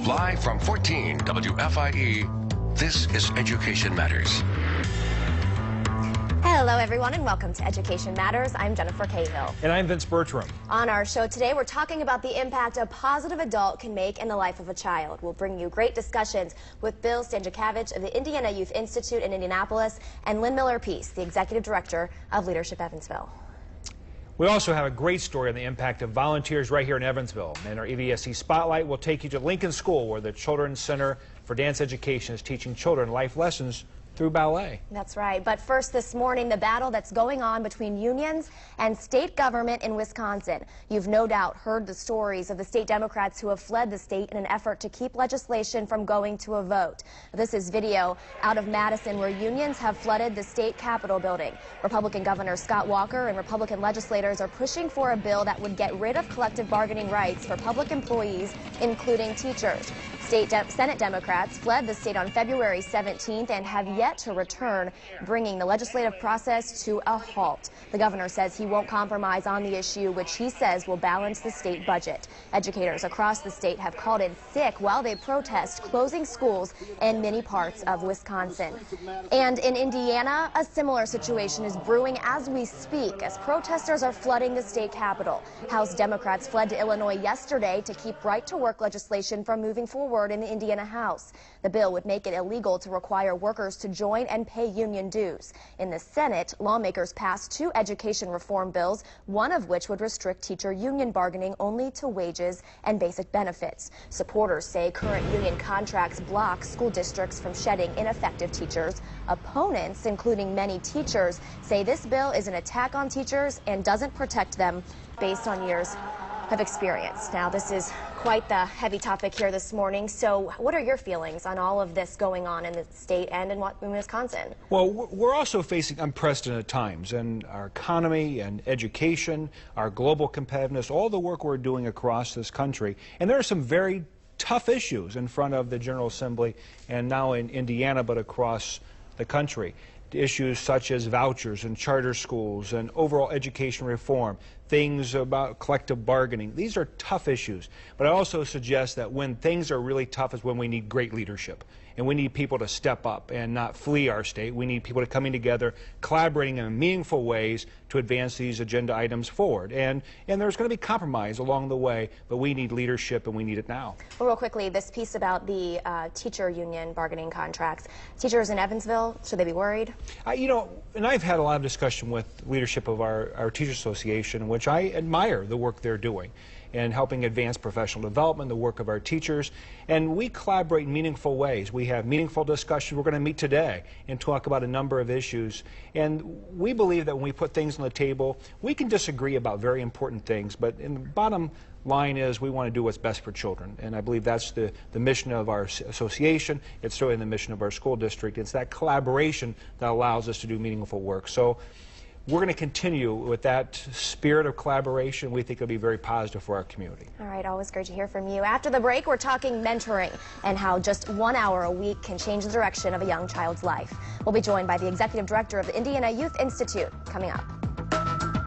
Live from 14 WFIE, this is Education Matters. Hello, everyone, and welcome to Education Matters. I'm Jennifer Cahill. And I'm Vince Bertram. On our show today, we're talking about the impact a positive adult can make in the life of a child. We'll bring you great discussions with Bill Stanjakavich of the Indiana Youth Institute in Indianapolis and Lynn Miller-Peace, the Executive Director of Leadership Evansville. We also have a great story on the impact of volunteers right here in Evansville. And our EVSC Spotlight will take you to Lincoln School, where the Children's Center for Dance Education is teaching children life lessons through ballet. That's right. But first this morning, the battle that's going on between unions and state government in Wisconsin. You've no doubt heard the stories of the state Democrats who have fled the state in an effort to keep legislation from going to a vote. This is video out of Madison where unions have flooded the state Capitol building. Republican Governor Scott Walker and Republican legislators are pushing for a bill that would get rid of collective bargaining rights for public employees, including teachers. Senate Democrats fled the state on February 17th and have yet to return, bringing the legislative process to a halt. The governor says he won't compromise on the issue, which he says will balance the state budget. Educators across the state have called in sick while they protest closing schools in many parts of Wisconsin. And in Indiana, a similar situation is brewing as we speak, as protesters are flooding the state capitol. House Democrats fled to Illinois yesterday to keep right-to-work legislation from moving forward in the Indiana House. The bill would make it illegal to require workers to join and pay union dues. In the Senate, lawmakers passed two education reform bills, one of which would restrict teacher union bargaining only to wages and basic benefits. Supporters say current union contracts block school districts from shedding ineffective teachers. Opponents, including many teachers, say this bill is an attack on teachers and doesn't protect them based on years of experience. Now, this is quite the heavy topic here this morning. So what are your feelings on all of this going on in the state and in Wisconsin? Well, we're also facing unprecedented times, and our economy and education, our global competitiveness, all the work we're doing across this country. And there are some very tough issues in front of the General Assembly and now in Indiana, but across the country. Issues such as vouchers and charter schools and overall education reform, things about collective bargaining. These are tough issues, but I also suggest that when things are really tough is when we need great leadership. And we need people to step up and not flee our state. We need people to coming together, collaborating in meaningful ways to advance these agenda items forward. And there's going to be compromise along the way, but we need leadership and we need it now. Well, real quickly, this piece about the teacher union bargaining contracts. Teachers in Evansville, should they be worried? You know, and I've had a lot of discussion with leadership of our Teachers Association, in which I admire the work they're doing and helping advance professional development, the work of our teachers. And we collaborate in meaningful ways. We have meaningful discussions. We're going to meet today and talk about a number of issues. And we believe that when we put things on the table, we can disagree about very important things, but in the bottom line is we want to do what's best for children. And I believe that's the mission of our association. It's certainly the mission of our school district. It's that collaboration that allows us to do meaningful work. So we're going to continue with that spirit of collaboration. We think it'll be very positive for our community. All right, always great to hear from you. After the break, we're talking mentoring and how just 1 hour a week can change the direction of a young child's life. We'll be joined by the Executive Director of the Indiana Youth Institute coming up.